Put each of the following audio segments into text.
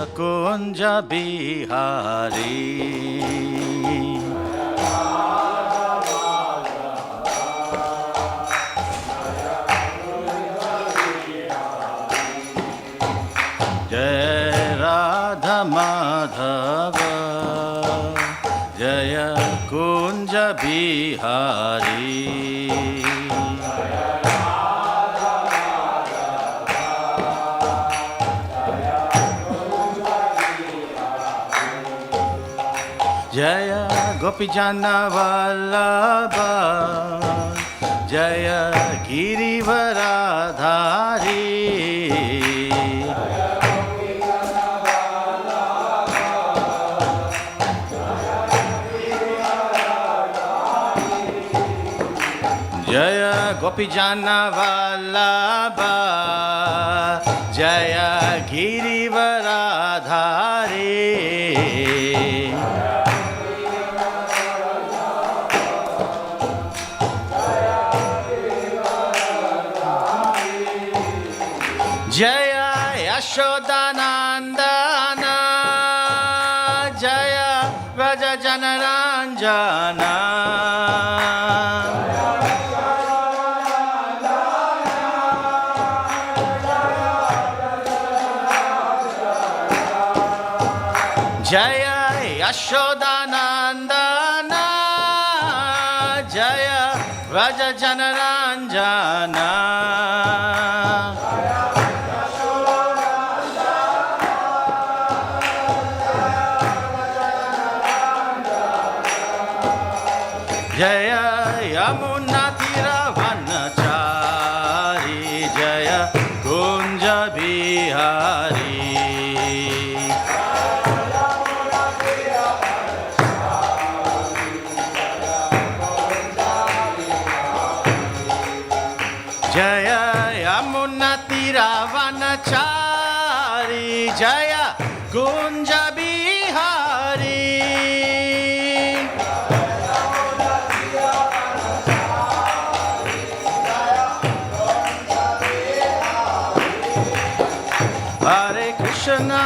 Kunja Bihari. Jai Radha Madhava, Jaya Kunja Bihari. Jaya Gopijana Vallabha, Jaya Girivaradhari. Jaya Gopijana Vallabha, Jaya Girivaradhari. Jaya Yashodanandana, Jaya Raja Janaranjana. Jaya Yashodanandana, Jaya Raja Janaranjana. Jaya Yamuna Tiravanachari, Jaya Kunja Bihari. Jaya Yamuna Tiravanachari, Jaya Kunja Bihari. Hare Krishna,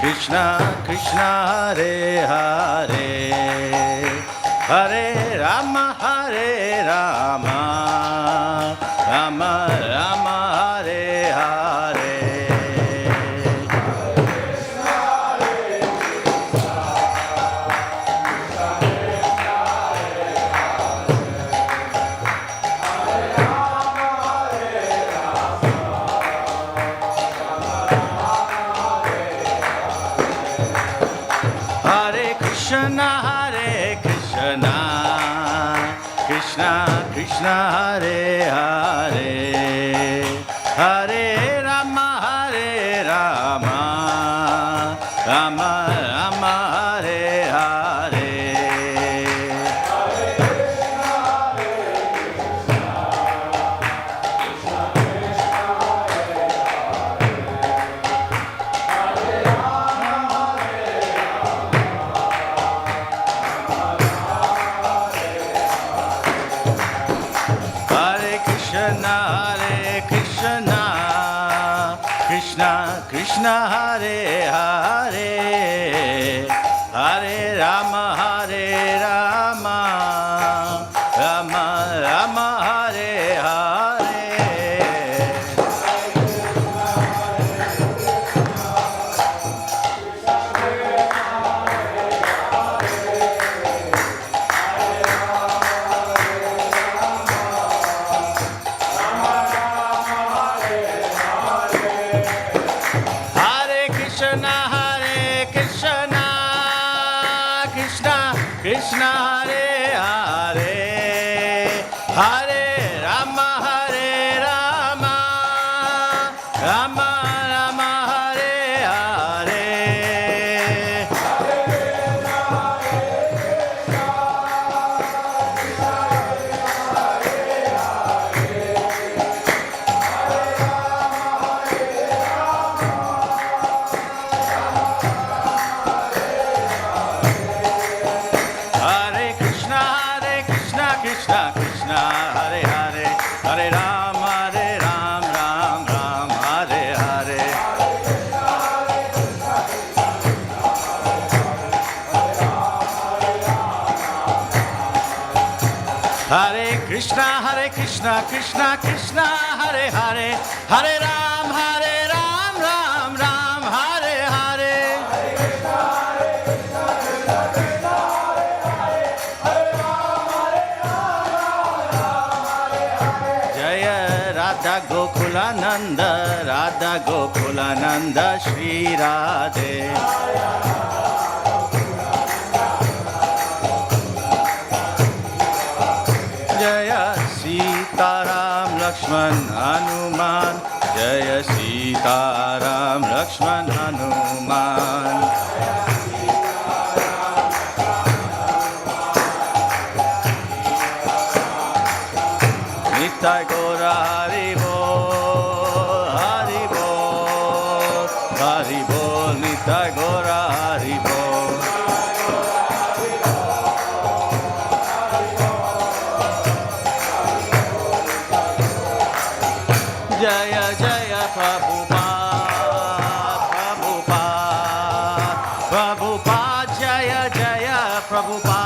Krishna Krishna, Hare Hare, Hare Rama, Rama Rama, Hare Hare. Hare Krishna, Krishna Krishna, Hare Hare, Hare Rama, Rama Rama, Hare Hare. Krishna Krishna, Hare Hare, Hare Rama, Rama Rama, Hare Hare. Krishna Hare Hare, Hare Rama, Rama Rama, Hare Hare. Krishna Krishna, Hare Hare Krishna, Krishna Krishna, Hare Hare, Hare Ram, Ram Ram, Hare Hare. Jaya Radha Gokulananda, Shri Radhe. Jaya Sitaram Lakshman Hanuman, Jaya Sitaram Lakshman Hanuman. Nitai Gora Hari Bol, Hari Bol, Hari Bol, Nitai Gora Hari Bol. Jaya Jaya Prabhupada, Prabhupada, Jaya Jaya Prabhupada.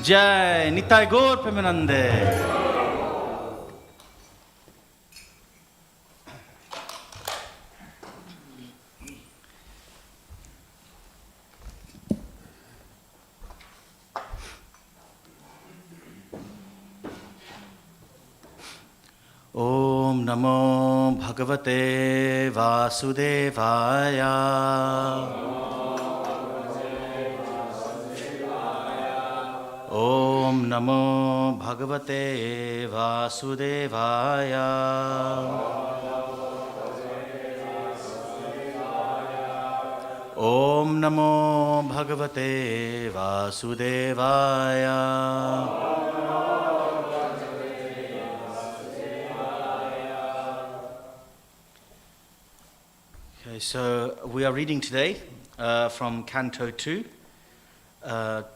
Jai Nitai Gaur Premanande. Om Namo Bhagavate Vasudevaya. Om Namo Bhagavate Vasudevaya. Om Namo Bhagavate Vasudevaya. Okay, so we are reading today from Canto 2,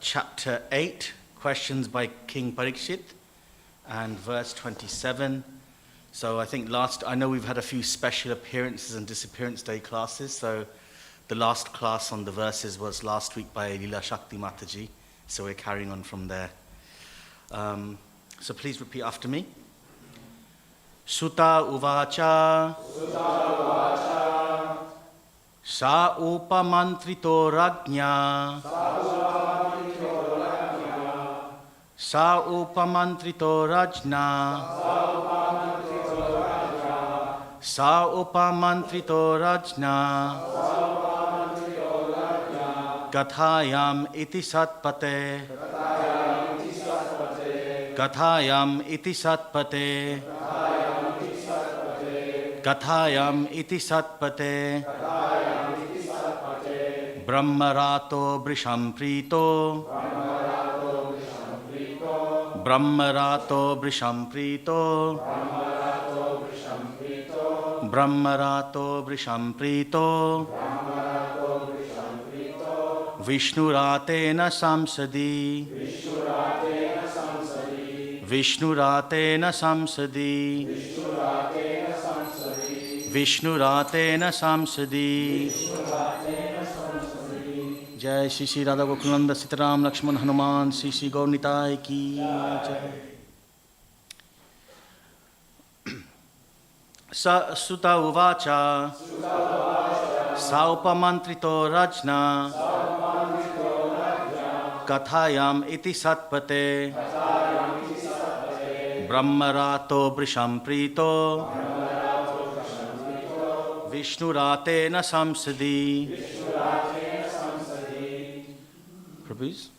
Chapter 8, Questions by King Parikshit, and verse 27. So I know we've had a few special appearances and disappearance day classes, so the last class on the verses was last week by Leela Shakti Mataji, so we're carrying on from there. So please repeat after me. Sutta Uvacha. Sa upamantrito rajna. Sa upamantrito rajna. Sa upamantrito rajna. Kathayam iti satpate. Kathayam iti satpate. Kathayam iti satpate. Brahmarato brisham prito. Brahmarato brisham prito. Brahmarato brisham prito. Vishnuratena samsadi. Vishnuratena samsadi. Vishnuratena samsadi. Jai Shri Shri Radha Gokulananda Sitaram Lakshman Hanuman Shri Shri Gaur Nitai ki Jai. Sutta Uvacha. Sa upamantrito rajna. Kathayam iti satpate. Brahmarato brisham prito. Vishnuratena samsadi. Prabhus?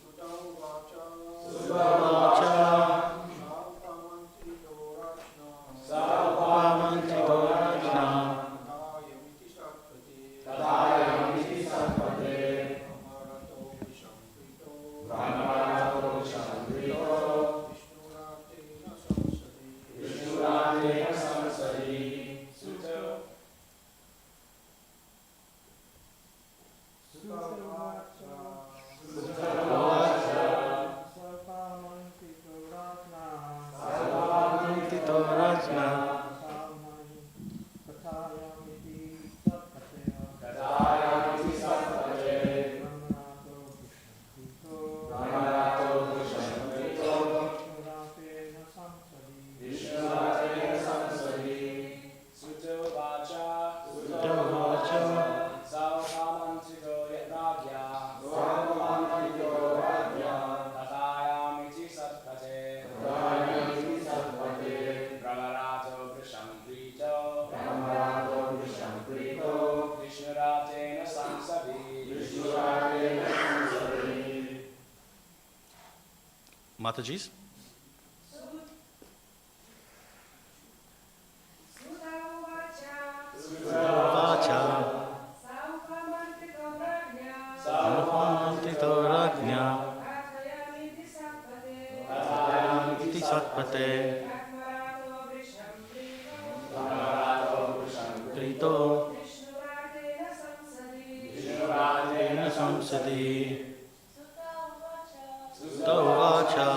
Mataji's. Satpate Krito Samsadi Tavacha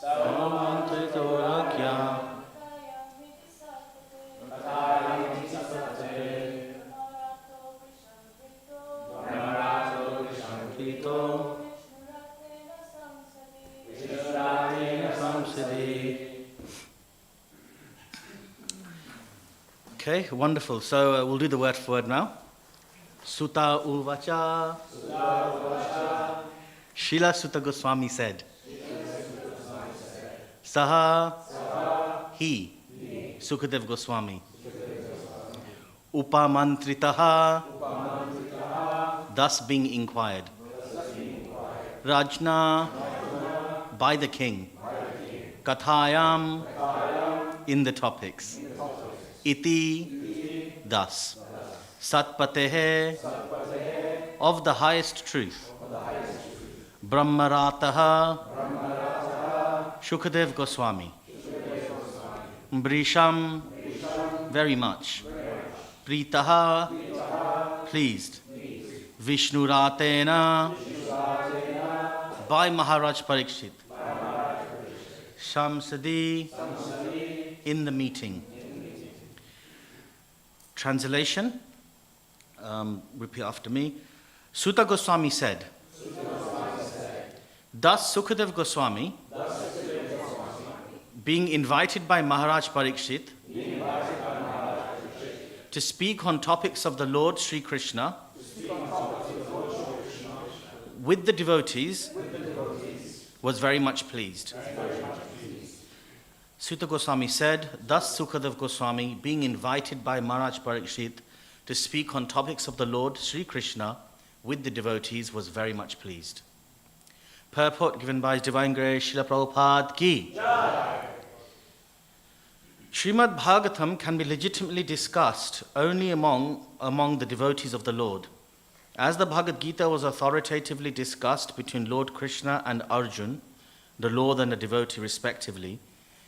Samantrito Rakya Krito Okay, wonderful. So we'll do the word for word now. Sutta Uvacha. Srila Sutta Goswami said. Saha. He. Sukadev Goswami. Upamantritaha. Thus being inquired. Rajna. By the king. Kathayam. In the topics. Iti, thus. Satpatehe, of the highest truth. Brahmarataha, Shukadev Goswami. Brisham, very much. Pritaha, pleased. Vishnuratena, by Maharaj Parikshit. Shamsadi, in the meeting. Translation, repeat after me. Sutta Goswami said, thus Sukadev Goswami, being invited by Maharaj Parikshit to speak on topics of the Lord Sri Krishna with the devotees, was very much pleased. Sutta Goswami said, thus Sukadev Goswami, being invited by Maharaj Parikshit to speak on topics of the Lord Sri Krishna with the devotees, was very much pleased. Purport given by His Divine Grace Srila Prabhupada Ki. Srimad Bhagavatam can be legitimately discussed only among the devotees of the Lord. As the Bhagavad Gita was authoritatively discussed between Lord Krishna and Arjun, the Lord and the devotee respectively,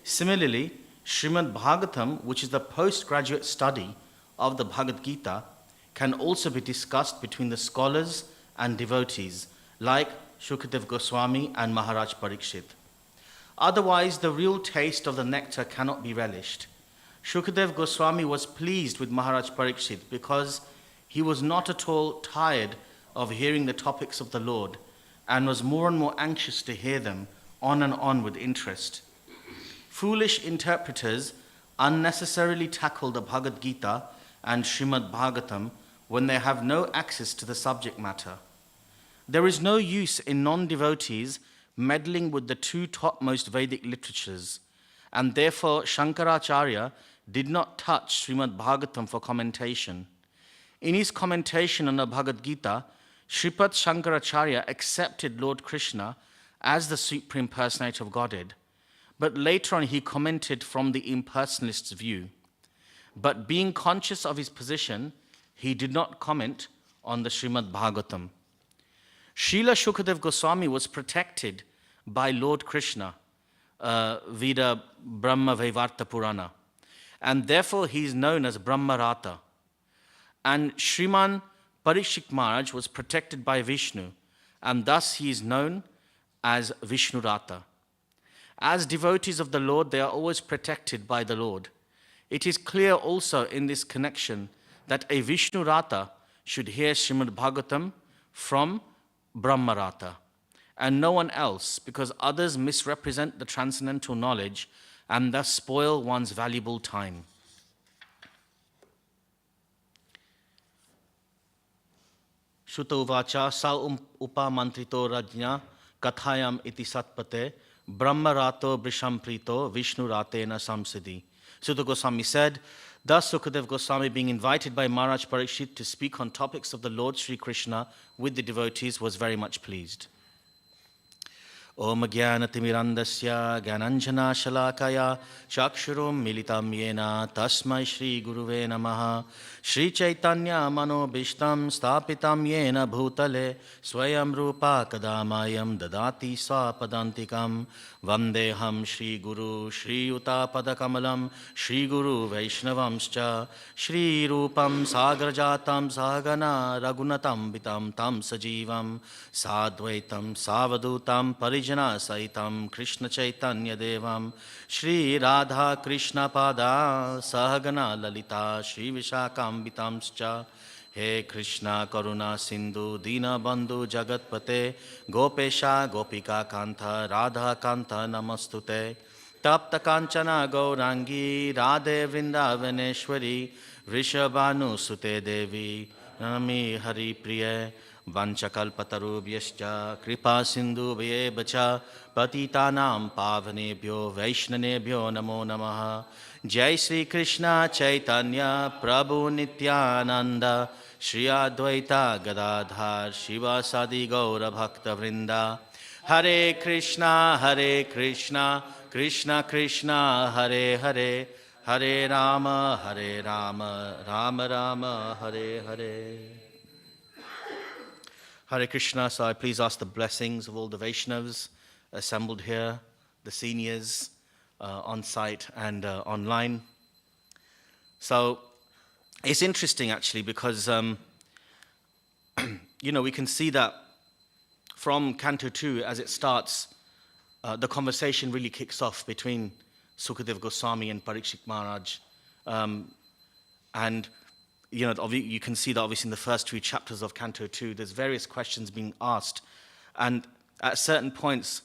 similarly, Srimad Bhagavatam, which is the postgraduate study of the Bhagavad Gita, can also be discussed between the scholars and devotees, like Shukadev Goswami and Maharaj Parikshit. Otherwise, the real taste of the nectar cannot be relished. Shukadev Goswami was pleased with Maharaj Parikshit because he was not at all tired of hearing the topics of the Lord and was more and more anxious to hear them on and on with interest. Foolish interpreters unnecessarily tackle the Bhagavad Gita and Srimad Bhagavatam when they have no access to the subject matter. There is no use in non-devotees meddling with the two topmost Vedic literatures, and therefore Shankaracharya did not touch Srimad Bhagavatam for commentation. In his commentation on the Bhagavad Gita, Sripad Shankaracharya accepted Lord Krishna as the Supreme Personality of Godhead, but later on he commented from the impersonalist's view. But being conscious of his position, he did not comment on the Srimad Bhagavatam. Srila Shukadev Goswami was protected by Lord Krishna, Veda Brahma Vaivarta Purana, and therefore he is known as Brahmarata. And Shriman Parikshit Maharaj was protected by Vishnu, and thus he is known as Vishnurata. As devotees of the Lord, they are always protected by the Lord. It is clear also in this connection that a Vishnurata should hear Srimad Bhagavatam from Brahmarata and no one else, because others misrepresent the transcendental knowledge and thus spoil one's valuable time. Sutta uvacha sa upamantrito rajna kathayam iti satpate brahmarato brishamprito vishnuratena samsiddhi. Sutta Goswami said, thus Sukadev Goswami, being invited by Maharaj Parikshit to speak on topics of the Lord Sri Krishna with the devotees, was very much pleased. Om Jnanatimirandasya Gyananjana Shalakaya Chakshurum Militam Yena Tasmai Shri Guruve Namaha Shri Chaitanya Manobishtam Stapitam Yena Bhutale Swayam Rupa Kadamayam Dadati Swapadantikam Vandeham Shri Guru Shri Utapadakamalam Shri Guru Vaishnavamscha Shri Rupam Sagrajatam Sahagana Ragunatam Vitam Tam Sajivam Sadvaitam Savadutam Parijana Saitam Krishna Chaitanya Devam Shri Radha Krishna Pada Sahagana Lalita Shri Vishakam Vitamscha He Krishna Karuna Sindhu Dina Bandhu Jagatpate Gopesha Gopika Kanta Radha Kanta Namastute Tapta Kanchana Gaurangi Radhe Vrindavaneshwari Vrishabhanu Sute Devi Nami Hari Priya Vanchakalpatarubhyascha Kripa Sindhu Vyebacha Patitanam Pavanebhyo Vaishnanebhyo Namo Namaha Jai Sri Krishna Chaitanya Prabhu Nityananda Shri Advaita Gadadhar Shivasadi Gaura Bhakta Vrinda Hare Krishna Krishna Krishna Hare Hare Hare Rama Rama Rama Hare Hare. Hare Krishna. So I please ask the blessings of all the Vaishnavas assembled here, the seniors on site and online. So it's interesting actually because, we can see that from Canto 2 as it starts, the conversation really kicks off between Sukadeva Goswami and Parikshit Maharaj. And you can see that obviously in the first 2 chapters of Canto 2, there's various questions being asked. And at certain points,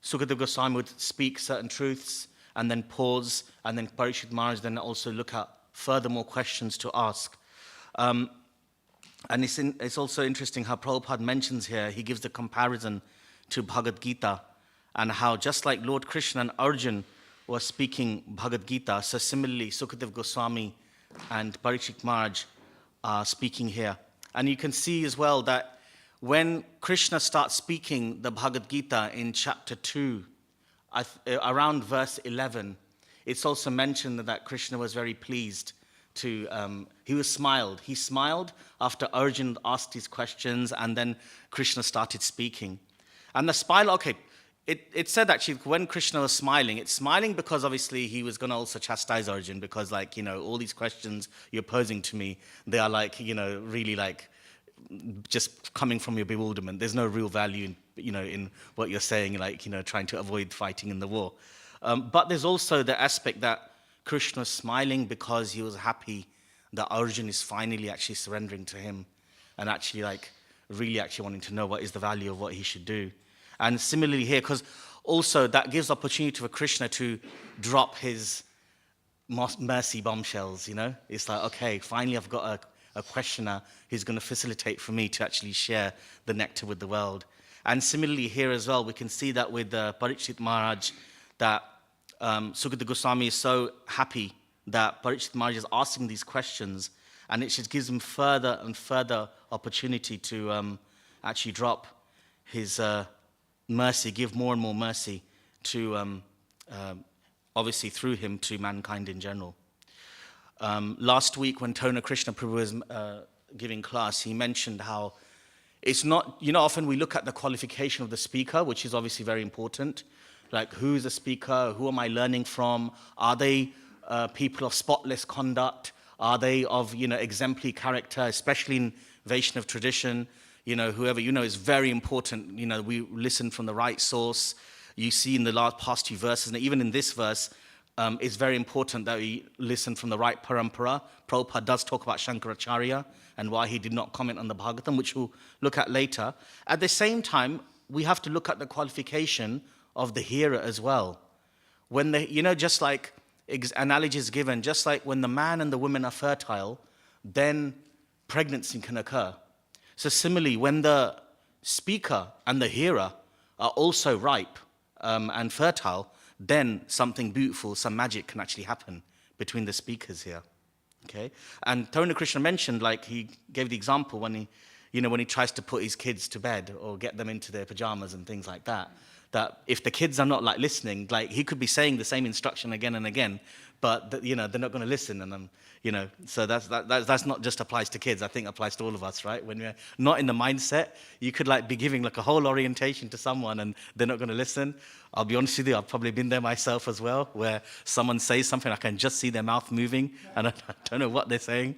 Sukadeva Goswami would speak certain truths and then pause, and then Parikshit Maharaj then also look at furthermore questions to ask. And it's also interesting how Prabhupada mentions here, he gives the comparison to Bhagavad Gita and how just like Lord Krishna and Arjun were speaking Bhagavad Gita, so similarly Sukadeva Goswami and Parikshit Maharaj are speaking here. And you can see as well that when Krishna starts speaking the Bhagavad Gita in chapter 2, around verse 11, it's also mentioned that Krishna was very pleased to, he smiled after Arjun asked his questions, and then Krishna started speaking. And the smile, okay, it said actually when Krishna was smiling, it's smiling because obviously he was going to also chastise Arjun because all these questions you're posing to me, they are really just coming from your bewilderment. There's no real value in what you're saying, trying to avoid fighting in the war. But there's also the aspect that Krishna's smiling because he was happy that Arjun is finally actually surrendering to him and actually really actually wanting to know what is the value of what he should do. And similarly here, because also that gives opportunity for Krishna to drop his mercy bombshells, It's okay, finally I've got a questioner who's going to facilitate for me to actually share the nectar with the world. And similarly here as well, we can see that with Parikshit Maharaj, that Sukadeva Goswami is so happy that Parikshit Maharaj is asking these questions, and it just gives him further and further opportunity to actually drop his mercy, give more and more mercy to, obviously through him, to mankind in general. Last week when Tona Krishna Prabhu was giving class, he mentioned how it's not, often we look at the qualification of the speaker, which is obviously very important. Like, who's the speaker? Who am I learning from? Are they people of spotless conduct? Are they of, exemplary character, especially in Vaishnava tradition? Whoever, is very important. We listen from the right source. You see in the past 2 verses, and even in this verse, it's very important that we listen from the right parampara. Prabhupada does talk about Shankaracharya and why he did not comment on the Bhagavatam, which we'll look at later. At the same time, we have to look at the qualification of the hearer as well. When just like analogy is given, just like when the man and the woman are fertile, then pregnancy can occur. So similarly, when the speaker and the hearer are also ripe and fertile, then something beautiful, some magic can actually happen between the speakers here. Okay? And Tona Krishna mentioned, he gave the example when he, when he tries to put his kids to bed or get them into their pajamas and things like that, that if the kids are not like listening, like he could be saying the same instruction again and again, but they're not going to listen. And so that's not just applies to kids. I think applies to all of us, right? When we're not in the mindset, you could like be giving like a whole orientation to someone and they're not going to listen. I'll be honest with you, I've probably been there myself as well, where someone says something, I can just see their mouth moving and I don't know what they're saying,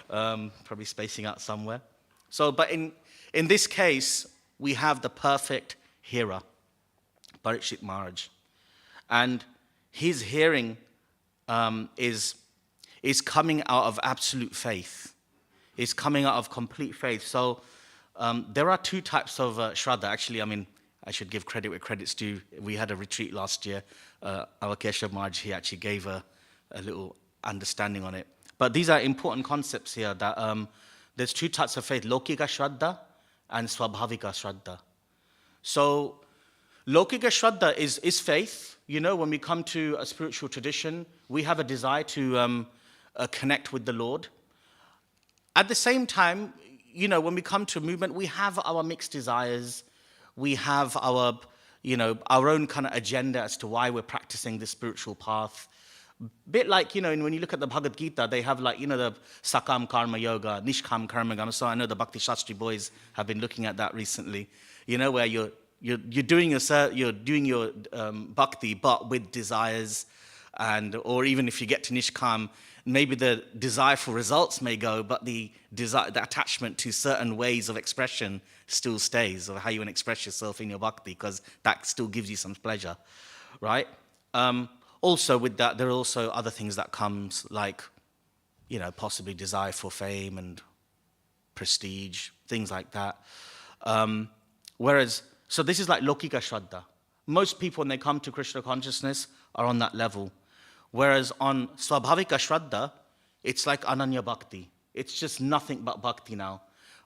probably spacing out somewhere. So, but in this case, we have the perfect hearer, Parikshit Maharaj. And his hearing is coming out of absolute faith. It's coming out of complete faith. So there are two types of Shraddha. Actually, I should give credit where credit's due. We had a retreat last year. Our Keshav Maharaj, he actually gave a little understanding on it. But these are important concepts here that there's two types of faith, Lokika Shraddha and Swabhavika Shraddha. So Lokika Shraddha is faith. When we come to a spiritual tradition, we have a desire to connect with the Lord. At the same time, when we come to a movement, we have our mixed desires. We have our own kind of agenda as to why we're practicing this spiritual path. Bit like, when you look at the Bhagavad Gita, they have like, the Sakam Karma Yoga, Nishkam Karma Yoga. So I know the Bhakti Shastri boys have been looking at that recently, where you're doing your bhakti, but with desires, or even if you get to Nishkam, maybe the desire for results may go, but the attachment to certain ways of expression still stays, or how you want to express yourself in your bhakti, because that still gives you some pleasure, right? Also with that, there are also other things that comes, like, possibly desire for fame and prestige, things like that. So this is like Lokika Shraddha. Most people, when they come to Krishna consciousness, are on that level. Whereas on Swabhavika Shraddha, it's like Ananya Bhakti. It's just nothing but bhakti now.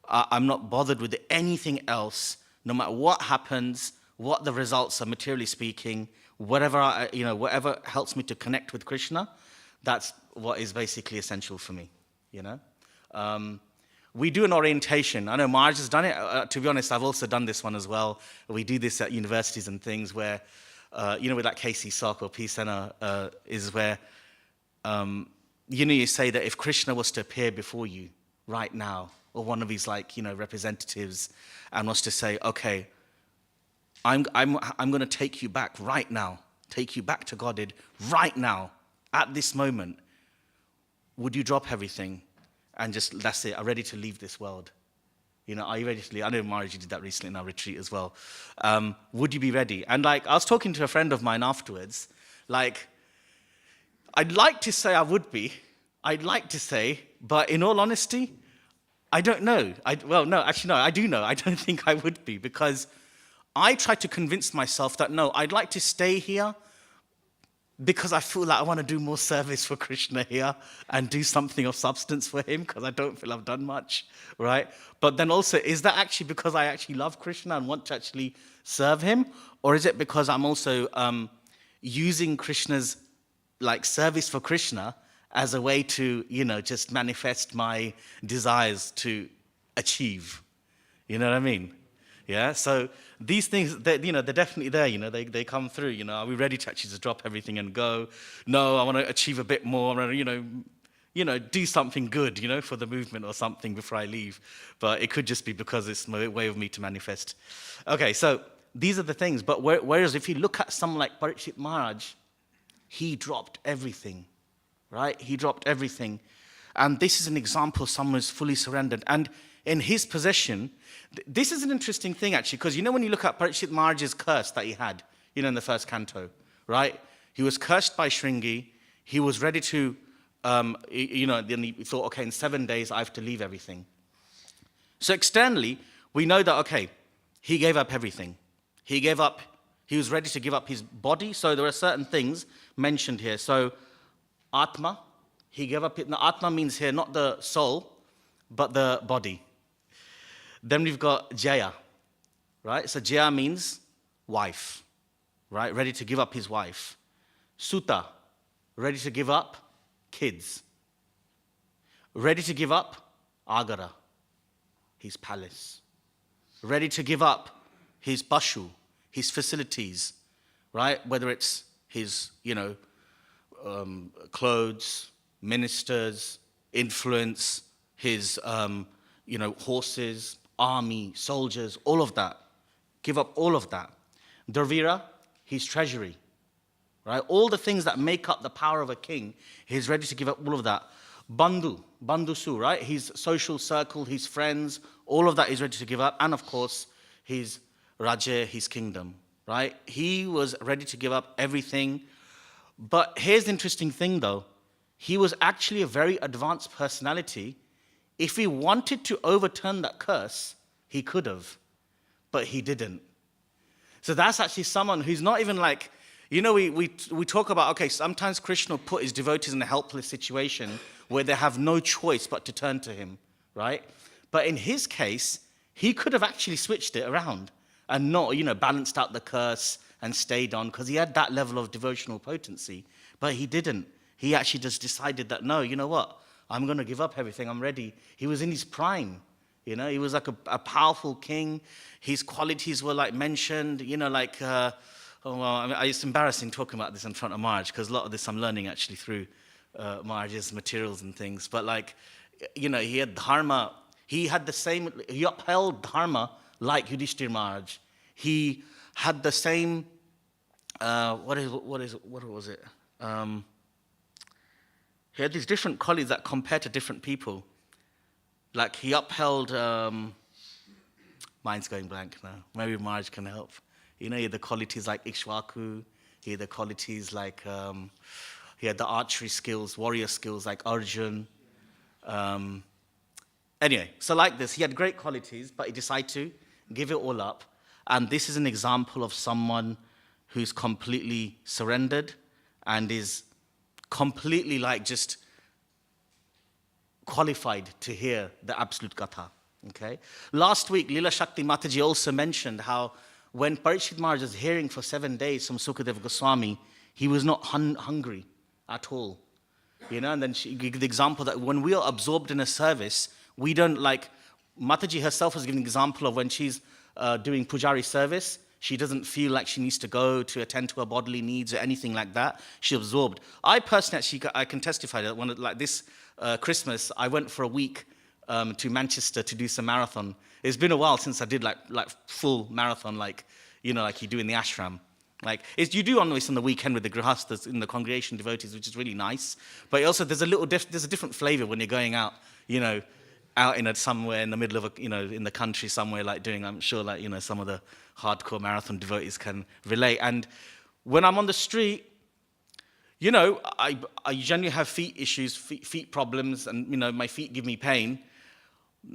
I'm not bothered with anything else, no matter what happens, what the results are, materially speaking, whatever helps me to connect with Krishna, that's what is basically essential for me, We do an orientation. I know Maharaj has done it. To be honest, I've also done this one as well. We do this at universities and things where, with that KC Sock or Peace Center, is where, you say that if Krishna was to appear before you right now, or one of his representatives, and was to say, okay, I'm going to take you back right now, take you back to Godhead right now, at this moment, would you drop everything? And just, that's it, I'm ready to leave this world. Are you ready to leave? I know Maharaj did that recently in our retreat as well. Would you be ready? And I was talking to a friend of mine afterwards, I'd like to say I would be. I'd like to say, but in all honesty, I don't know. I do know. I don't think I would be, because I try to convince myself that, no, I'd like to stay here because I feel like I want to do more service for Krishna here and do something of substance for him, because I don't feel I've done much, right? But then also, is that actually because I actually love Krishna and want to actually serve him? Or is it because I'm also using Krishna's service for Krishna as a way to, just manifest my desires to achieve? You know what I mean? Yeah, so these things, they're definitely there, they come through, are we ready to actually just drop everything and go? No, I want to achieve a bit more, I want to, do something good, for the movement or something before I leave. But it could just be because it's my way of me to manifest. Okay, so these are the things. But whereas if you look at someone like Parikshit Maharaj, he dropped everything, right? He dropped everything. And this is an example of someone who's fully surrendered. And in his possession, this is an interesting thing, actually, because when you look at Parikshit Maharaj's curse that he had, in the first canto, right? He was cursed by Shringi. He was ready to, then he thought, okay, in 7 days, I have to leave everything. So externally, we know that, okay, he gave up everything. He was ready to give up his body. So there are certain things mentioned here. So Atma, he gave up, Atma means here not the soul, but the body. Then we've got Jaya, right? So Jaya means wife, right? Ready to give up his wife. Sutta, ready to give up kids. Ready to give up Agara, his palace, ready to give up his bashu, his facilities, right? Whether it's his, clothes, ministers, influence, his, horses, army, soldiers, all of that. Give up all of that. Dravira, his treasury, right? All the things that make up the power of a king, he's ready to give up all of that. Bandhusu, right? His social circle, his friends, all of that he's ready to give up. And of course, his Rajya, his kingdom, right? He was ready to give up everything. But here's the interesting thing though. He was actually a very advanced personality. If he wanted to overturn that curse, he could have, but he didn't. So that's actually someone who's not even like, we talk about, okay, sometimes Krishna will put his devotees in a helpless situation where they have no choice but to turn to him, right? But in his case, he could have actually switched it around and not, balanced out the curse and stayed on because he had that level of devotional potency. But he didn't. He actually just decided that, no, you know what? I'm going to give up everything. I'm ready. He was in his prime. He was like a powerful king. His qualities were like mentioned, it's embarrassing talking about this in front of Maharaj because a lot of this I'm learning actually through Maharaj's materials and things. But he had dharma. He upheld dharma like Yudhishthir Maharaj. He had the same, what was it? He had these different qualities that compared to different people. Like he upheld, mine's going blank now. Maybe Maharaj can help. He had the qualities like Ikshwaku. He had the qualities like, he had the archery skills, warrior skills like Arjun. Anyway, so like this, he had great qualities, but he decided to give it all up. And this is an example of someone who's completely surrendered and is completely just qualified to hear the absolute Gatha. Okay? Last week, Leela Shakti Mataji also mentioned how when Parikshit Maharaj was hearing for 7 days from Sukadeva Goswami, he was not hungry at all. And then she gave the example that when we are absorbed in a service, we don't Mataji herself was giving an example of when she's doing pujari service, she doesn't feel like she needs to go to attend to her bodily needs or anything like that. She's absorbed. I personally, I can testify that this Christmas, I went for a week to Manchester to do some marathon. It's been a while since I did like full marathon, like you do in the ashram. You do on this on the weekend with the grihastas in the congregation devotees, which is really nice. But also there's a different flavor when you're going out, out in somewhere in the middle of in the country somewhere doing, I'm sure some of the hardcore marathon devotees can relate. And when I'm on the street, I generally have feet issues, feet problems, and my feet give me pain.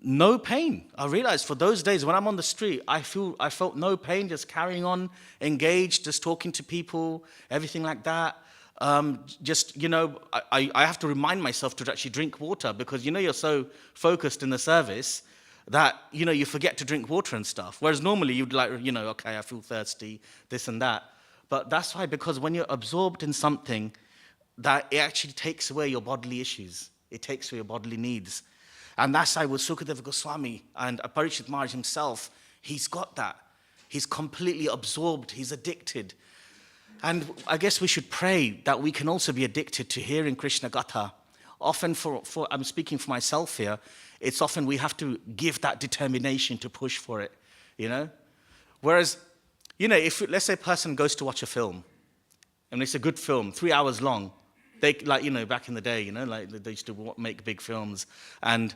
No pain. I realized for those days when I'm on the street, I felt no pain, just carrying on, engaged, just talking to people, everything like that. I have to remind myself to actually drink water because you're so focused in the service that you forget to drink water and stuff. Whereas normally you'd okay, I feel thirsty, this and that. But that's why, because when you're absorbed in something, that it actually takes away your bodily issues. It takes away your bodily needs. And that's why with Sukadeva Goswami and Parikshit Maharaj himself, he's got that. He's completely absorbed. He's addicted. And I guess we should pray that we can also be addicted to hearing Krishna Gatha. Often, for I'm speaking for myself here, it's often we have to give that determination to push for it, Whereas, if let's say a person goes to watch a film, and it's a good film, 3 hours long, they back in the day, they used to make big films, and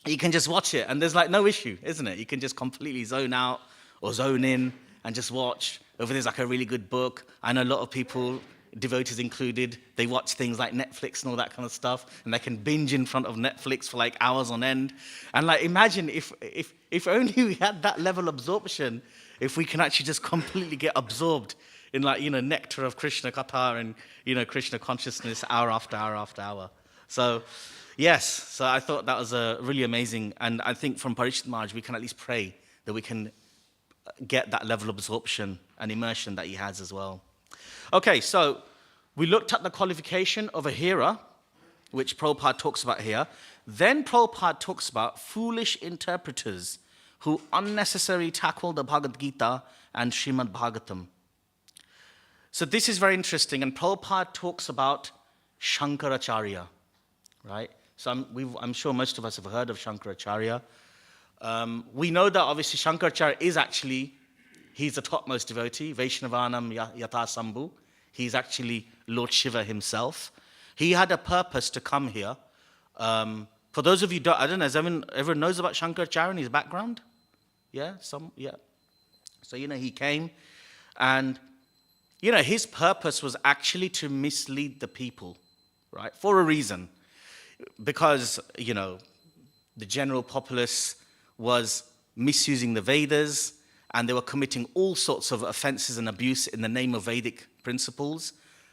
you can just watch it, and there's no issue, isn't it? You can just completely zone out or zone in and just watch. Over there's a really good book. I know a lot of people, devotees included, they watch things like Netflix and all that kind of stuff, and they can binge in front of Netflix for hours on end. And imagine if only we had that level of absorption, if we can actually just completely get absorbed in nectar of Krishna Katha and Krishna consciousness hour after hour after hour. So yes, so I thought that was really amazing, and I think from Parikshit Maharaj we can at least pray that we can get that level of absorption and immersion that he has as well. Okay, so we looked at the qualification of a hearer. which Prabhupada talks about here. Then Prabhupada talks about foolish interpreters who unnecessarily tackle the Bhagavad Gita and Srimad Bhagavatam. So this is very interesting, and Prabhupada talks about Shankaracharya, right? So I'm sure most of us have heard of Shankaracharya. We know that obviously Shankaracharya is actually, he's the topmost devotee, Vaishnavanam Yatha Sambhu. He's actually Lord Shiva himself. He had a purpose to come here. For those of you who I don't know, everyone knows about Shankaracharya and his background? Yeah, yeah. So, he came and, his purpose was actually to mislead the people, right? For a reason. Because, the general populace was misusing the Vedas and they were committing all sorts of offenses and abuse in the name of Vedic principles.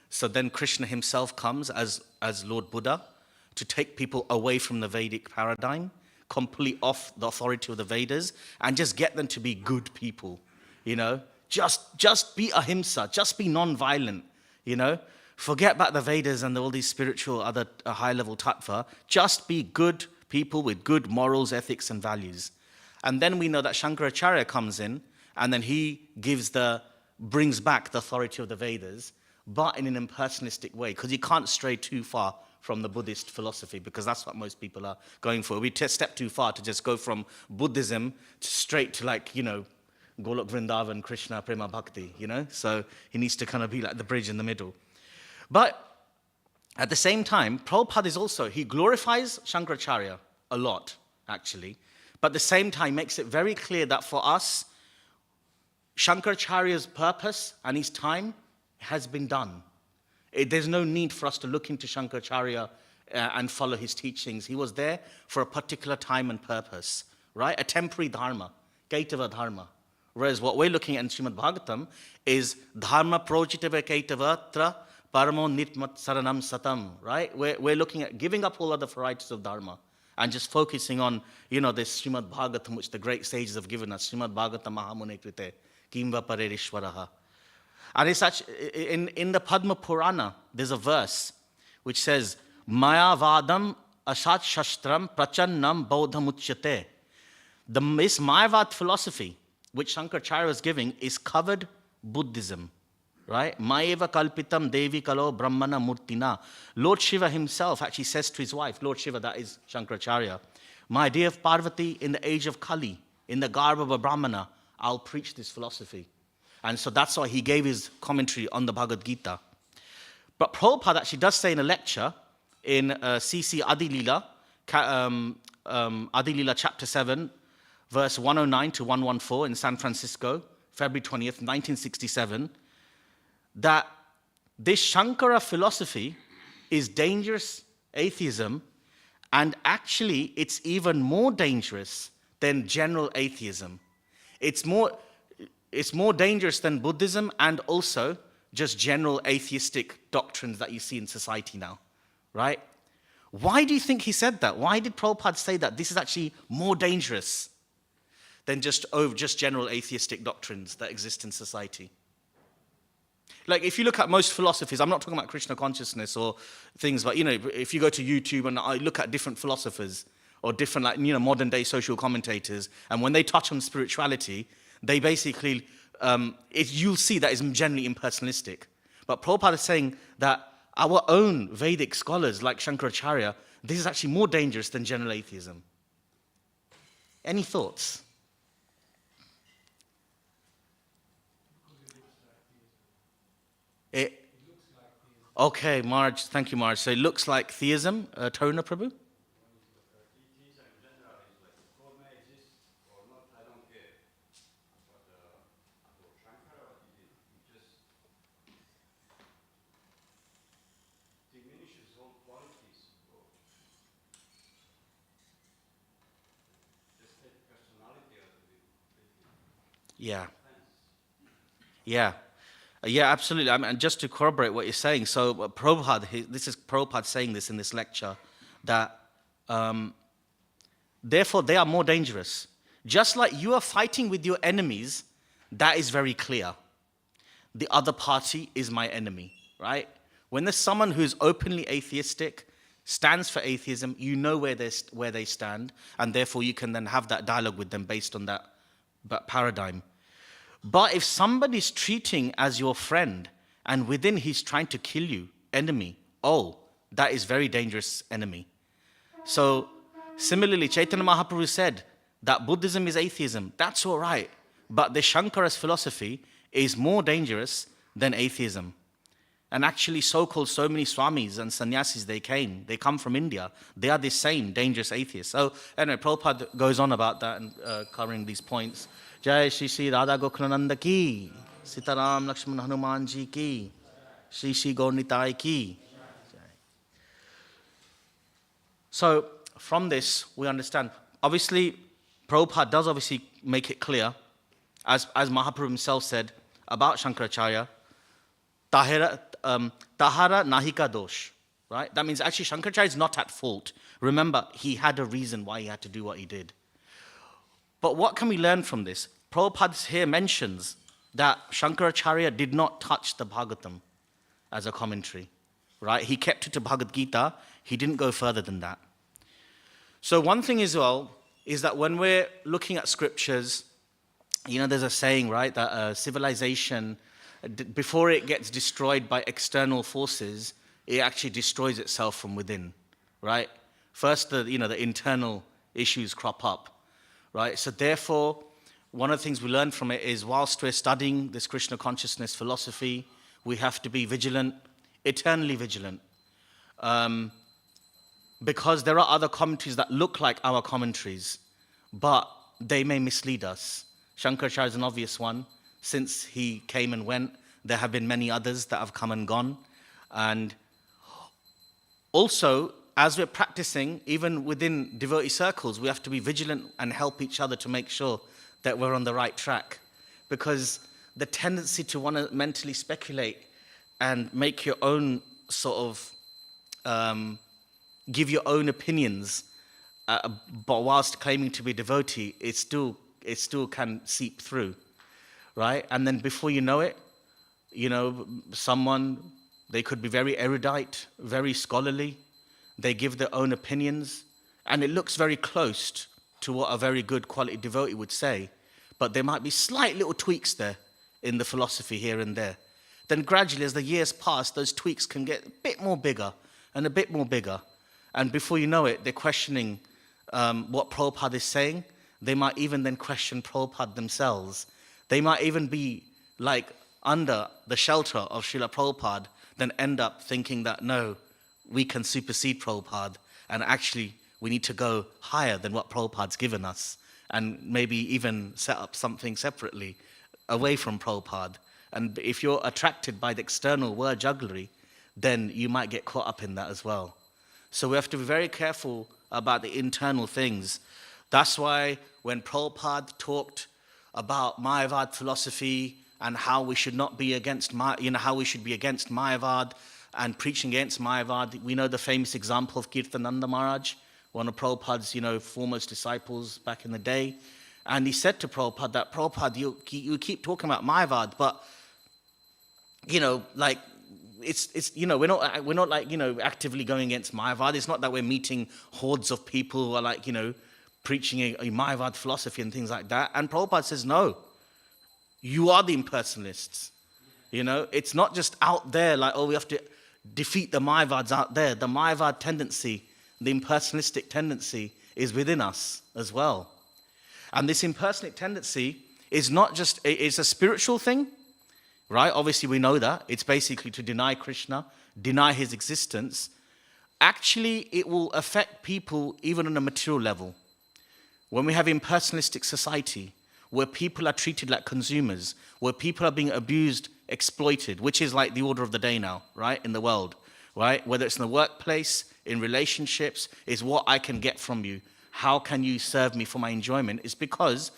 So then Krishna himself comes as Lord Buddha to take people away from the Vedic paradigm, completely off the authority of the Vedas, and just get them to be good people, Just be ahimsa, just be non-violent, Forget about the Vedas and all these spiritual other high-level tattva. Just be good people with good morals, ethics, and values. And then we know that Shankaracharya comes in, and then he brings back the authority of the Vedas, but in an impersonalistic way, because you can't stray too far from the Buddhist philosophy, because that's what most people are going for. We step too far to just go from Buddhism straight to Golok Vrindavan, Krishna, Prema Bhakti, So he needs to kind of be like the bridge in the middle. But at the same time, Prabhupada he glorifies Shankaracharya a lot, actually. But at the same time, makes it very clear that for us, Shankaracharya's purpose and his time has been done. There's no need for us to look into Shankaracharya and follow his teachings. He was there for a particular time and purpose, right? A temporary dharma, kaitava dharma. Whereas what we're looking at in Srimad Bhagavatam is dharma projitava kaitavatra paramo nitmat saranam satam, right? We're looking at giving up all other varieties of dharma and just focusing on, this Srimad Bhagavatam, which the great sages have given us, Srimad Bhagavatam Mahamune Krite, Kimva Parerishwaraha. And it's actually, in the Padma Purana, there's a verse which says, Maya Vadam Asat Shastram Prachannam Bodham Uchyate. This Mayavad philosophy, which Shankaracharya was giving, is covered Buddhism, right? Mayeva Kalpitam Devi Kalo Brahmana Murtina. Lord Shiva himself actually says to his wife, Lord Shiva, that is Shankaracharya, my dear Parvati, in the age of Kali, in the garb of a Brahmana, I'll preach this philosophy. And so that's why he gave his commentary on the Bhagavad Gita. But Prabhupada actually does say in a lecture in C.C. Adi Lila, Adi Lila chapter 7, verse 109 to 114 in San Francisco, February 20th, 1967, that this Shankara philosophy is dangerous atheism, and actually it's even more dangerous than general atheism. It's more dangerous than Buddhism and also just general atheistic doctrines that you see in society now, right? Why do you think he said that? Why did Prabhupada say that this is actually more dangerous than just general atheistic doctrines that exist in society? Like, if you look at most philosophies, I'm not talking about Krishna consciousness or things, but, if you go to YouTube and I look at different philosophers or different, modern day social commentators, and when they touch on spirituality, they basically, you'll see that it's generally impersonalistic. But Prabhupada is saying that our own Vedic scholars, like Shankaracharya, this is actually more dangerous than general atheism. Any thoughts? Okay, Marge, thank you, Marge. So it looks like theism. Taruna Prabhu? Yeah. Yeah. Yeah, absolutely. And just to corroborate what you're saying, so Prabhupada, this is Prabhupada saying this in this lecture, that therefore they are more dangerous. Just like you are fighting with your enemies, that is very clear. The other party is my enemy, right? When there's someone who's openly atheistic, stands for atheism, you know where they stand, and therefore you can then have that dialogue with them based on that paradigm. But if somebody's treating as your friend and within he's trying to kill you, enemy, that is very dangerous enemy. So similarly, Chaitanya Mahaprabhu said that Buddhism is atheism. That's all right. But the Shankara's philosophy is more dangerous than atheism. And actually, so-called so many swamis and sannyasis, they come from India. They are the same dangerous atheists. So anyway, Prabhupada goes on about that and covering these points. Jai Shri Shri Radha Gokulananda ki, Sitaram Lakshman Hanuman ji ki, Shri Shri Gaur Nitai ki. So from this, we understand. Obviously, Prabhupada does obviously make it clear, as Mahaprabhu himself said about Shankaracharya, Tahara Nahika Dosh. Right? That means actually Shankaracharya is not at fault. Remember, he had a reason why he had to do what he did. But what can we learn from this? Prabhupada here mentions that Shankaracharya did not touch the Bhagavatam as a commentary. Right? He kept it to Bhagavad Gita. He didn't go further than that. So one thing as well is that when we're looking at scriptures, there's a saying, right, that civilization, before it gets destroyed by external forces, it actually destroys itself from within, right? First, the internal issues crop up, right? So therefore, one of the things we learn from it is whilst we're studying this Krishna consciousness philosophy, we have to be vigilant, eternally vigilant. Because there are other commentaries that look like our commentaries, but they may mislead us. Shankaracharya is an obvious one. Since he came and went, there have been many others that have come and gone. And also, as we're practicing, even within devotee circles, we have to be vigilant and help each other to make sure that we're on the right track. Because the tendency to want to mentally speculate and make your own sort of, give your own opinions, but whilst claiming to be a devotee, it still can seep through, right? And then before you know it, someone, they could be very erudite, very scholarly, they give their own opinions, and it looks very close to what a very good quality devotee would say, but there might be slight little tweaks there in the philosophy here and there. Then gradually, as the years pass, those tweaks can get a bit more bigger and a bit more bigger. And before you know it, they're questioning what Prabhupada is saying. They might even then question Prabhupada themselves. They might even be like under the shelter of Srila Prabhupada, then end up thinking that, no, we can supersede Prabhupada, and actually we need to go higher than what Prabhupada's given us, and maybe even set up something separately away from Prabhupada. And if you're attracted by the external word jugglery, then you might get caught up in that as well. So we have to be very careful about the internal things. That's why when Prabhupada talked about Mayavad philosophy and how we should not be against, how we should be against Mayavad and preaching against Mayavad, we know the famous example of Kirtananda Maharaj, one of Prabhupada's, foremost disciples back in the day. And he said to Prabhupada that, Prabhupada, you keep talking about Mayavad, but, we're not actively going against Mayavad. It's not that we're meeting hordes of people who are preaching a Mayavad philosophy and things like that. And Prabhupada says, no, you are the impersonalists. It's not just out there we have to defeat the Mayavads out there. The Mayavad tendency, the impersonalistic tendency is within us as well. And this impersonalistic tendency is not just, it's a spiritual thing, right? Obviously, we know that. It's basically to deny Krishna, deny his existence. Actually, it will affect people even on a material level. When we have impersonalistic society, where people are treated like consumers, where people are being abused, exploited, which is like the order of the day now, right, in the world, right? Whether it's in the workplace, in relationships, is what I can get from you. How can you serve me for my enjoyment? It's because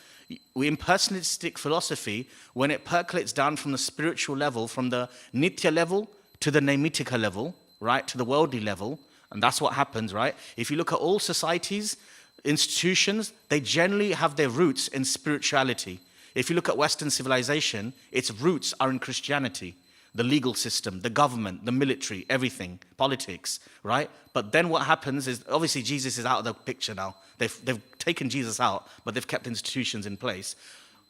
impersonalistic philosophy, when it percolates down from the spiritual level, from the nitya level to the naimittika level, right, to the worldly level, and that's what happens, right? If you look at all societies, institutions, they generally have their roots in spirituality. If you look at Western civilization, its roots are in Christianity. the legal system, the government, the military, everything, politics, right? But then what happens is, obviously Jesus is out of the picture now. They've taken Jesus out, but they've kept institutions in place.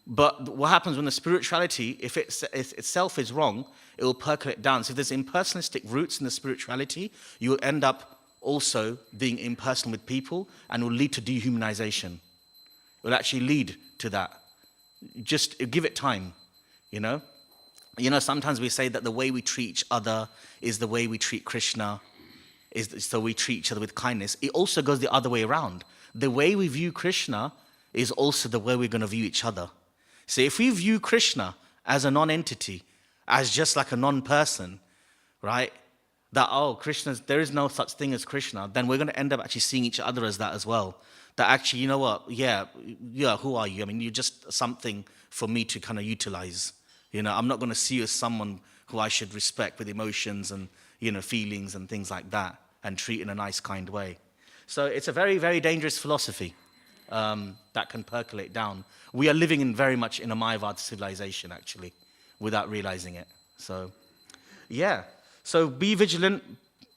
But what happens when the spirituality, if it itself is wrong, it will percolate down. So if there's impersonalistic roots in the spirituality, you will end up also being impersonal with people, and will lead to dehumanization. It will actually lead to that. Just give it time, you know? You know, sometimes we say that the way we treat each other is the way we treat Krishna, so we treat each other with kindness. It also goes the other way around. The way we view Krishna is also the way we're going to view each other. So if we view Krishna as a non-entity, as just like a non-person, right? That, Krishna's, there is no such thing as Krishna, then we're going to end up actually seeing each other as that as well. That actually, you know what? Yeah, who are you? I mean, you're just something for me to kind of utilize. You know, I'm not going to see you as someone who I should respect with emotions and, you know, feelings and things like that, and treat in a nice, kind way. So it's a very, very dangerous philosophy that can percolate down. We are living in very much in a Mayavad civilization, actually, without realizing it. So, yeah. So be vigilant.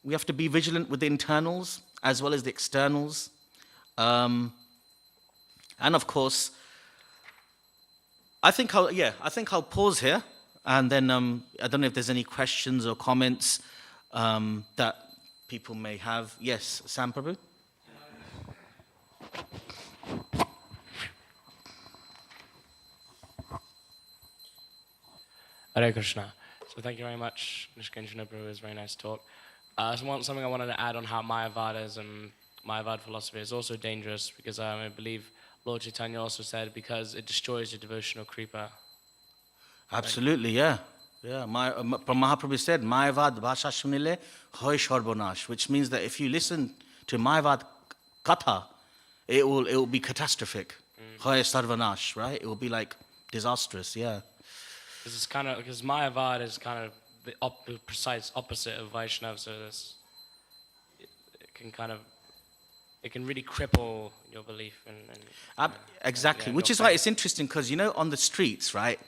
We have to be vigilant with the internals as well as the externals. And of course, I think I'll pause here, and then I don't know if there's any questions or comments that people may have. Yes, Sam Prabhu? Hare Krishna. So thank you very much, Nishkanjana Prabhu. It was a very nice talk. Something I wanted to add on how Mayavad philosophy is also dangerous, because I believe Lord Chaitanya also said because it destroys the devotional creeper. Absolutely, yeah. Yeah, Mahaprabhu said, Mayavad bhasha sunile hoy shorbonash, which means that if you listen to Mayavad katha, it will be catastrophic. Hoy sarvanash, right? It will be like disastrous, yeah. Because Mayavad is kind of the precise opposite of Vaishnava, so it can really cripple your belief exactly, which is why it's interesting, because, you know, on the streets, right?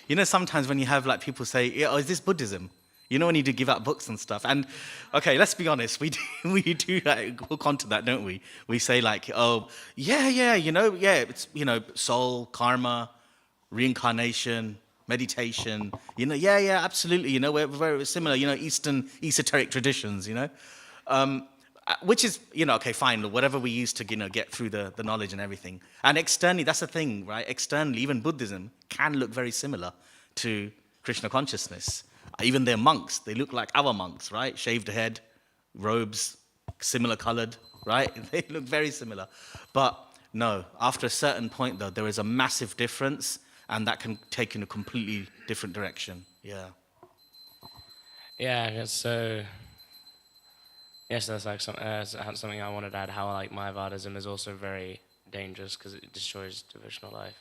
You know, sometimes when you have like people say, is this Buddhism? You know, when you do give out books and stuff. And okay, let's be honest, we do like, hook onto that, don't we? We say like, it's, you know, soul, karma, reincarnation, meditation, you know, absolutely, you know, we're very similar, you know, Eastern esoteric traditions, you know, which is, you know, okay, fine, whatever we use to, you know, get through the knowledge and everything. And externally, that's the thing, right? Externally, even Buddhism can look very similar to Krishna consciousness. Even their monks, they look like our monks, right? Shaved head, robes, similar colored, right? They look very similar. But no, after a certain point, though, there is a massive difference, and that can take in a completely different direction. Yeah. Yeah, so yes, that's like something I wanted to add. How like Mayavadism is also very dangerous because it destroys devotional life.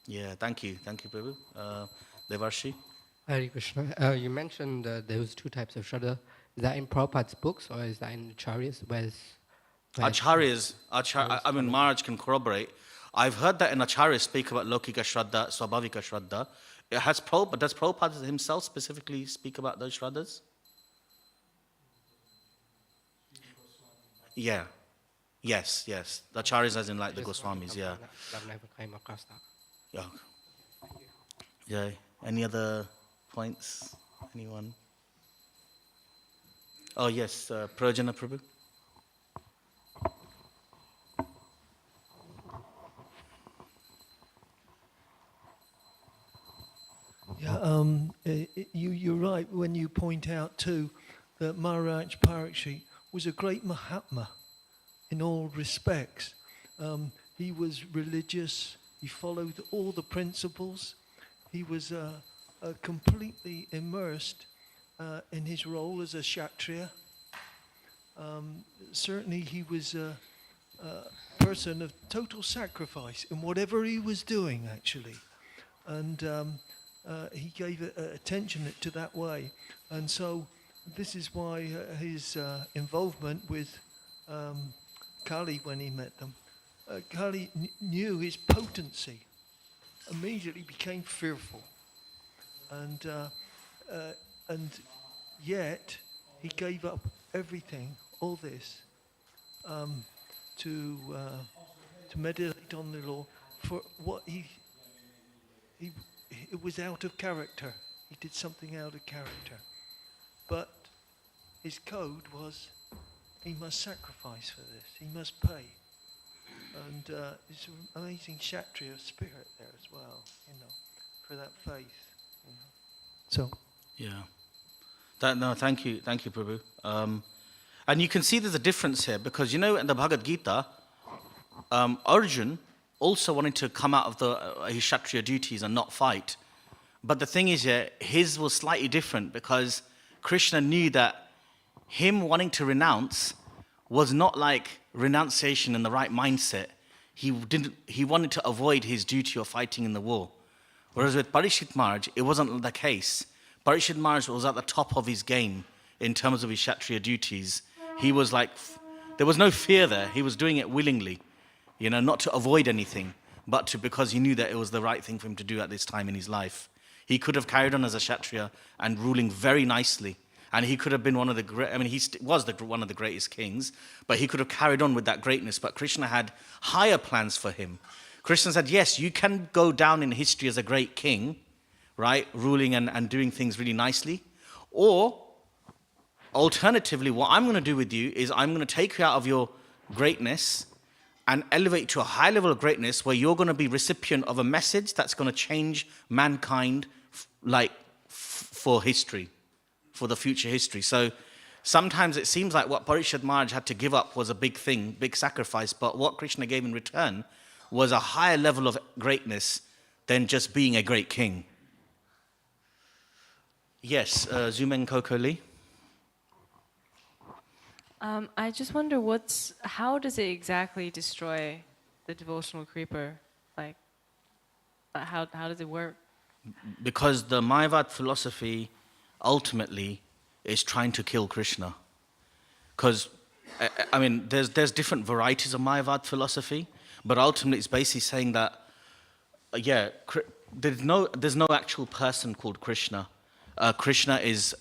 Yeah. Thank you, Prabhu. Devarshi. Hare Krishna. You mentioned those two types of Shraddha. Is that in Prabhupada's books, or is that in Acharyas? Acharyas, I mean, Maharaj can corroborate. I've heard that in Acharyas speak about Lokika Shraddha, Swabhavika Shraddha. Does Prabhupada himself specifically speak about those Shraddhas? Yeah. Yes. The Acharyas as in like the Goswamis, yeah. I've never came across that. Yeah. Yeah. Any other points? Anyone? Oh, yes, Prajana Prabhu. Yeah, you're right when you point out too that Maharaj Parikshit was a great Mahatma in all respects. He was religious, he followed all the principles, he was completely immersed in his role as a Kshatriya. Certainly he was a person of total sacrifice in whatever he was doing, actually. And he gave attention to that way. And so this is why his involvement with Kali, when he met them, Kali knew his potency, immediately became fearful. and yet he gave up everything, all this, to meditate on the law for what it was out of character. He did something out of character. But his code was he must sacrifice for this. He must pay. And it's an amazing Kshatriya spirit there as well, for that faith. So. Yeah. Thank you, Prabhu. And you can see there's a difference here because in the Bhagavad Gita, Arjun also wanted to come out of his Kshatriya duties and not fight. But the thing is, his was slightly different because Krishna knew that him wanting to renounce was not like renunciation in the right mindset. He wanted to avoid his duty of fighting in the war. Whereas with Parikshit Maharaj, it wasn't the case. Parikshit Maharaj was at the top of his game in terms of his Kshatriya duties. He was like, there was no fear there. He was doing it willingly, not to avoid anything, but because he knew that it was the right thing for him to do at this time in his life. He could have carried on as a Kshatriya and ruling very nicely. And he could have been one of the great, he was one of the greatest kings, but he could have carried on with that greatness. But Krishna had higher plans for him. Krishna said, yes, you can go down in history as a great king, right, ruling and doing things really nicely. Or, alternatively, what I'm going to do with you is I'm going to take you out of your greatness and elevate you to a high level of greatness where you're going to be recipient of a message that's going to change mankind for history, for the future history. So sometimes it seems like what Parikshit Maharaj had to give up was a big thing, big sacrifice, but what Krishna gave in return was a higher level of greatness than just being a great king. Yes, Zumen Koko Lee. I just wonder how does it exactly destroy the devotional creeper? Like, how does it work? Because the Mayavad philosophy ultimately is trying to kill Krishna. Because, there's different varieties of Mayavad philosophy, but ultimately it's basically saying that, there's no actual person called Krishna. Krishna is,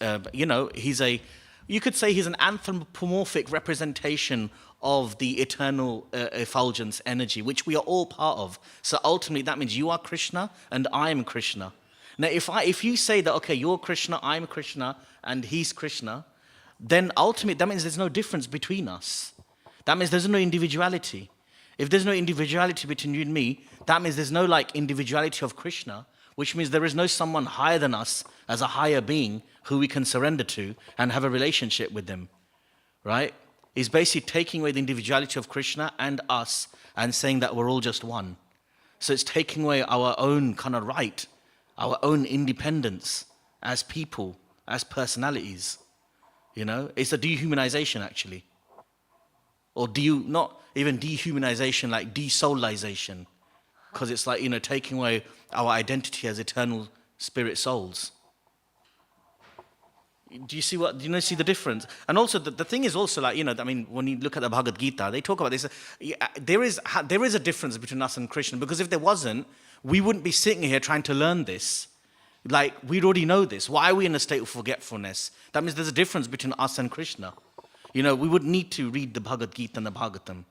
you could say he's an anthropomorphic representation of the eternal effulgence energy, which we are all part of. So ultimately that means you are Krishna and I am Krishna. Now if you say that, okay, you're Krishna, I'm Krishna, and he's Krishna, then ultimately that means there's no difference between us. That means there's no individuality. If there's no individuality between you and me, that means there's no individuality of Krishna, which means there is no someone higher than us as a higher being who we can surrender to and have a relationship with them, right? He's basically taking away the individuality of Krishna and us and saying that we're all just one. So it's taking away our own kind of right, our own independence as people, as personalities. It's a dehumanization actually. Or not even dehumanization, like desoulization. Because it's taking away our identity as eternal spirit souls. Do you see the difference? And also the thing is also when you look at the Bhagavad Gita, they talk about this. There is a difference between us and Krishna, because if there wasn't, we wouldn't be sitting here trying to learn this. We'd already know this. Why are we in a state of forgetfulness? That means there's a difference between us and Krishna. We wouldn't need to read the Bhagavad Gita and the Bhagavatam,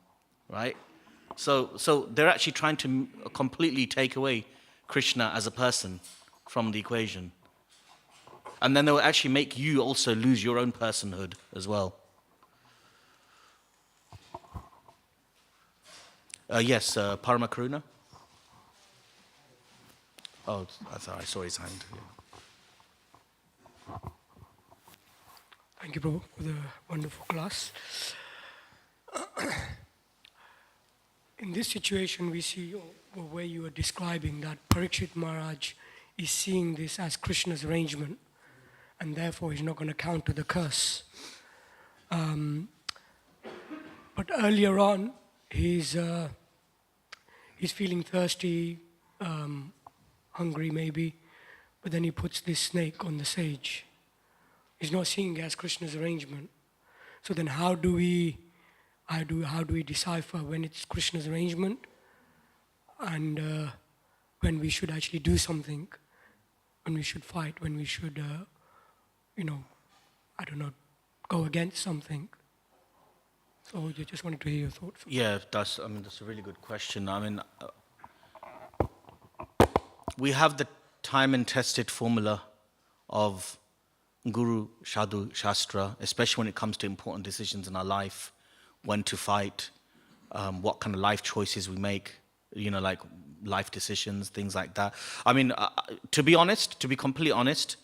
right? So they're actually trying to completely take away Krishna as a person from the equation. And then they'll actually make you also lose your own personhood as well. Yes, Parama Karuna. Oh, I saw his hand. Yeah. Thank you, Prabhu, for the wonderful class. In this situation, we see where you are describing that Parikshit Maharaj is seeing this as Krishna's arrangement, and therefore he's not going to counter the curse. But earlier on, he's feeling thirsty, hungry maybe, but then he puts this snake on the sage. He's not seeing it as Krishna's arrangement. So then how do we decipher when it's Krishna's arrangement and when we should actually do something when we should fight, when we should, I don't know, go against something. So I just wanted to hear your thoughts. Yeah, that's a really good question. We have the time and tested formula of Guru, Sadhu, Shastra, especially when it comes to important decisions in our life, when to fight, what kind of life choices we make, like life decisions, things like that. To be completely honest,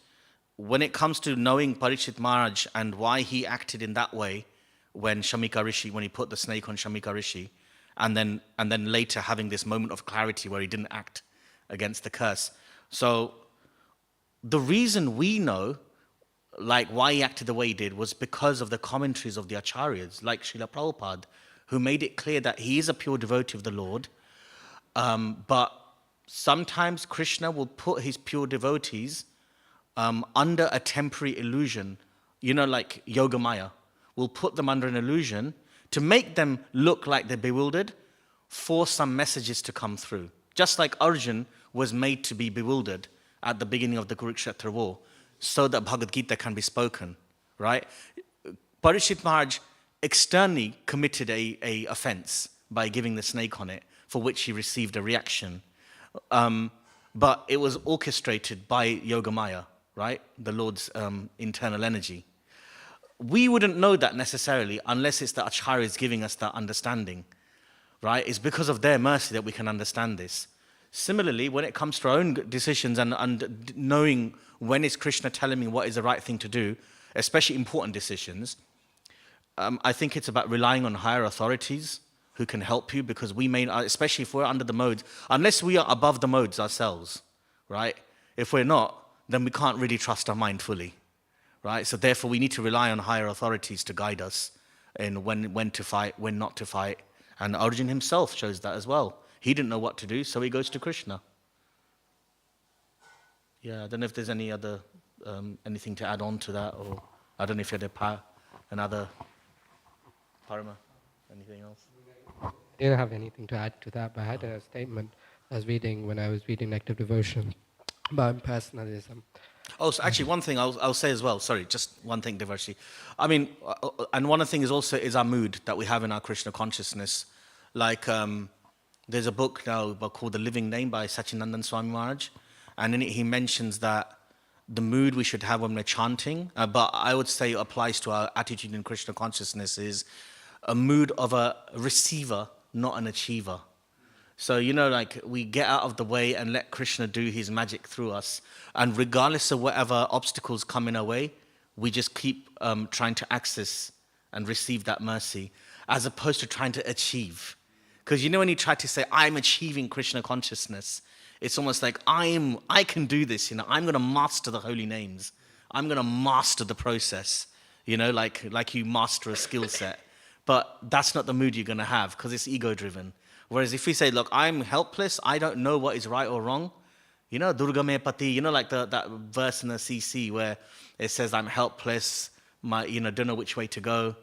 when it comes to knowing Parikshit Maharaj and why he acted in that way when he put the snake on Shamika Rishi, and then later having this moment of clarity where he didn't act against the curse. So the reason we know like why he acted the way he did was because of the commentaries of the acharyas, like Srila Prabhupada, who made it clear that he is a pure devotee of the Lord, but sometimes Krishna will put his pure devotees under a temporary illusion, like Yoga Maya, will put them under an illusion to make them look like they're bewildered for some messages to come through. Just like Arjun was made to be bewildered at the beginning of the Kurukshetra war, so that Bhagavad Gita can be spoken, right? Parikshit Maharaj externally committed a offense by giving the snake on it, for which he received a reaction. But it was orchestrated by Yoga Maya, right? The Lord's internal energy. We wouldn't know that necessarily unless it's the acharyas giving us that understanding, right? It's because of their mercy that we can understand this. Similarly, when it comes to our own decisions and knowing when is Krishna telling me what is the right thing to do, especially important decisions, I think it's about relying on higher authorities who can help you, because we may, especially if we're under the modes, unless we are above the modes ourselves, right? If we're not, then we can't really trust our mind fully, right? So therefore, we need to rely on higher authorities to guide us in when to fight, when not to fight. And Arjun himself shows that as well. He didn't know what to do, so he goes to Krishna. Yeah, I don't know if there's any other, anything to add on to that, or I don't know if you had another Parama, anything else? I didn't have anything to add to that, but I had a statement I was reading when I was reading Active Devotion about impersonalism. Oh, so actually, one thing I'll say as well. Sorry, just one thing, Devarshi. And one of the things is our mood that we have in our Krishna consciousness. Like, there's a book now called The Living Name by Sachinandan Swami Maharaj, and in it he mentions that the mood we should have when we're chanting, but I would say applies to our attitude in Krishna consciousness, is a mood of a receiver, not an achiever. So, like we get out of the way and let Krishna do his magic through us. And regardless of whatever obstacles come in our way, we just keep trying to access and receive that mercy, as opposed to trying to achieve. Because when you try to say, I'm achieving Krishna consciousness, it's almost like I can do this, I'm going to master the holy names. I'm going to master the process, like you master a skill set. But that's not the mood you're going to have, because it's ego-driven. Whereas if we say, look, I'm helpless, I don't know what is right or wrong, Durga me pati, like that verse in the CC where it says, I'm helpless, don't know which way to go,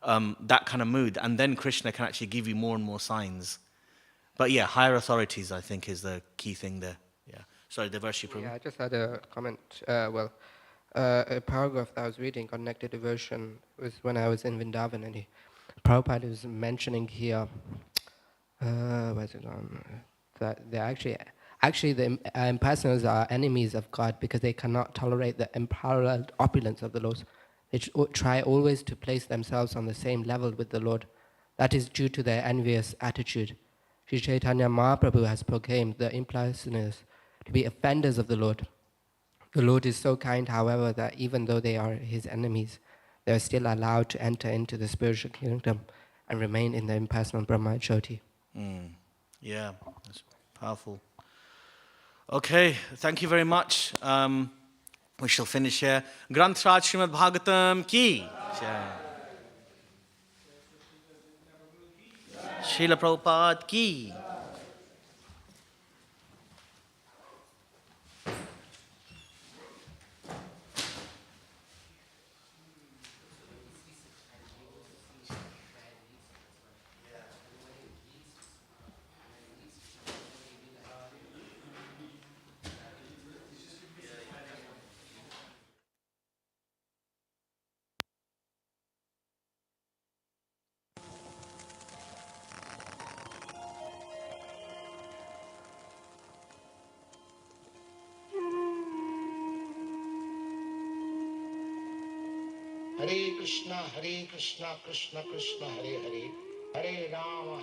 that kind of mood. And then Krishna can actually give you more and more signs. But yeah, higher authorities, I think, is the key thing there. Yeah. Sorry, Devarshi Prabhu. Yeah, I just had a comment. A paragraph that I was reading, Connected Devotion, was when I was in Vrindavan, and Prabhupada was mentioning here, where's it on? That they're actually the impersonals are enemies of God because they cannot tolerate the unparalleled opulence of the Lord. They try always to place themselves on the same level with the Lord. That is due to their envious attitude. Sri Chaitanya Mahaprabhu has proclaimed the impersonals to be offenders of the Lord. The Lord is so kind, however, that even though they are his enemies, they are still allowed to enter into the spiritual kingdom and remain in the impersonal Brahma Jyoti. Yeah, that's powerful. Okay, thank you very much. We shall finish here. Granth Raj Srimad Bhagavatam ki Jai. Srila Prabhupada ki. Krishna Krishna Krishna Hare Hare, Hare Rama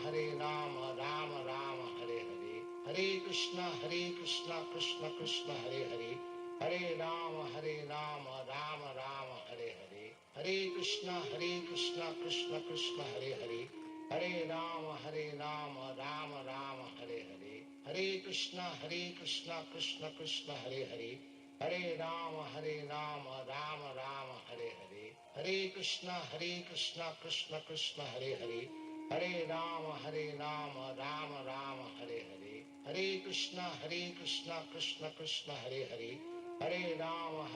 Rama Rama Hare Hare, Hare Krishna Krishna Krishna Hare Hare, Hare Rama Rama Rama Hare Hare, Hare Krishna Krishna Krishna Hare Hare, Hare Rama Rama Rama Hare Hare, Hare Krishna Krishna Krishna Hare Hare, Hare Rama Rama Rama Hare Hare, Hare Krishna Krishna Krishna Hare Hare, Hare Rama Rama Rama Hare Hare, Hare Krishna Krishna Krishna Hare Hare, Hare Rama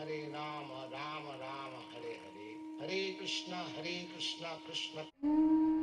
Rama Rama Hare Hare, Hare Krishna Krishna Krishna